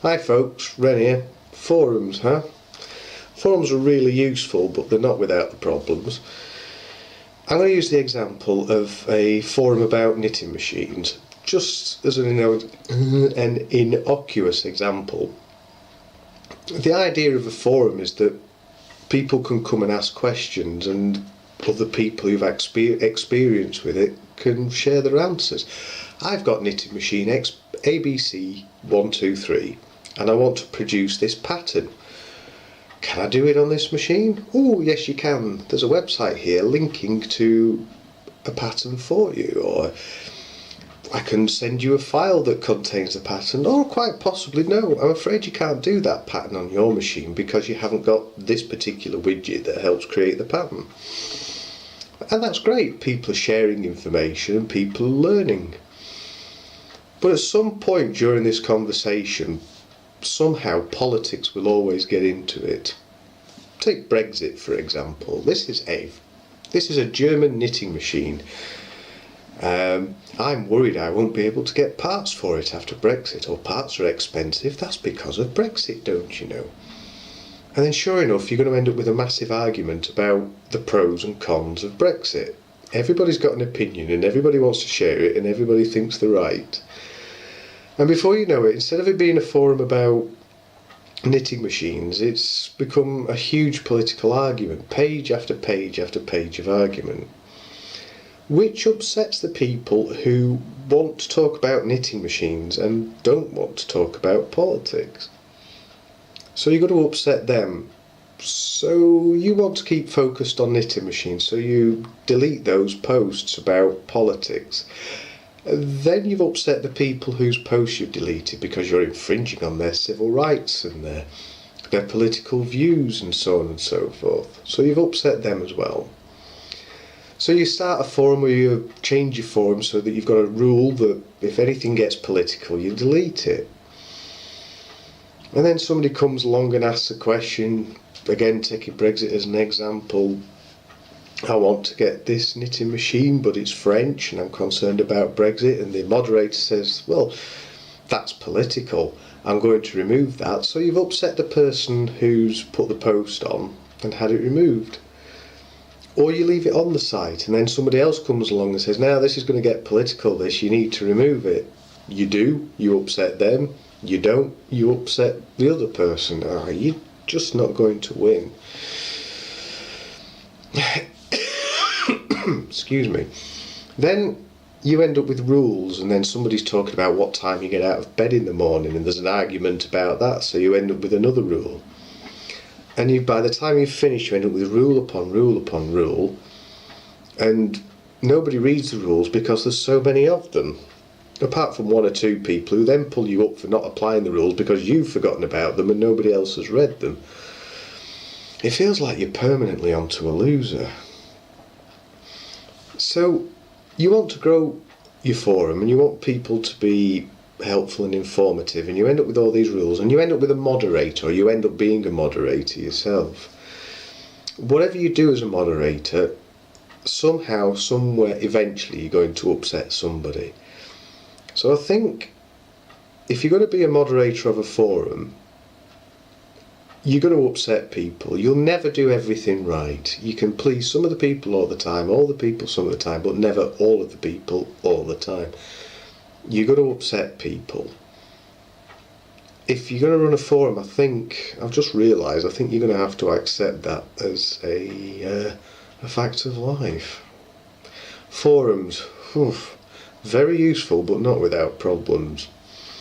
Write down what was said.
Hi folks, Ren here. Forums, huh? Forums are really useful, but they're not without the problems. I'm going to use the example of a forum about knitting machines, just as an innocuous example. The idea of a forum is that people can come and ask questions, and other people who've experience with it can share their answers. I've got knitting machine ABC123 and I want to produce this pattern. Can I do it on this machine? Oh yes you can. There's a website here linking to a pattern for you, or I can send you a file that contains the pattern, or quite possibly no, I'm afraid you can't do that pattern on your machine because you haven't got this particular widget that helps create the pattern. And that's great, people are sharing information and people are learning. But at some point during this conversation, somehow politics will always get into it. Take Brexit for example. This is a German knitting machine. I'm worried I won't be able to get parts for it after Brexit, or parts are expensive. That's because of Brexit, don't you know? And then sure enough, you're going to end up with a massive argument about the pros and cons of Brexit. Everybody's got an opinion and everybody wants to share it and everybody thinks they're right. And before you know it, instead of it being a forum about knitting machines, it's become a huge political argument, page after page after page of argument, which upsets the people who want to talk about knitting machines and don't want to talk about politics. So you've got to upset them. So you want to keep focused on knitting machines, so you delete those posts about politics. Then you've upset the people whose posts you've deleted because you're infringing on their civil rights and their political views and so on and so forth. So you've upset them as well. So you start a forum where you change your forum so that you've got a rule that if anything gets political, you delete it. And then somebody comes along and asks a question, again taking Brexit as an example. I want to get this knitting machine but it's French and I'm concerned about Brexit, and the moderator says, well, that's political, I'm going to remove that. So you've upset the person who's put the post on and had it removed. Or you leave it on the site and then somebody else comes along and says, now this is going to get political, this, you need to remove it. You do, you upset them. You don't, you upset the other person. You're just not going to win. Excuse me. Then you end up with rules, and then somebody's talking about what time you get out of bed in the morning, and there's an argument about that, so you end up with another rule. And by the time you finish, you end up with rule upon rule upon rule, and nobody reads the rules because there's so many of them. Apart from one or two people who then pull you up for not applying the rules because you've forgotten about them and nobody else has read them. It feels like you're permanently onto a loser. So you want to grow your forum and you want people to be helpful and informative, and you end up with all these rules and you end up with a moderator, or you end up being a moderator yourself. Whatever you do as a moderator, somehow, somewhere, eventually you're going to upset somebody. So I think if you're going to be a moderator of a forum, you're going to upset people. You'll never do everything right. You can please some of the people all the time, all the people some of the time, but never all of the people all the time. You're going to upset people. If you're going to run a forum, I think, I've just realised, I think you're going to have to accept that as a fact of life. Forums, very useful but not without problems.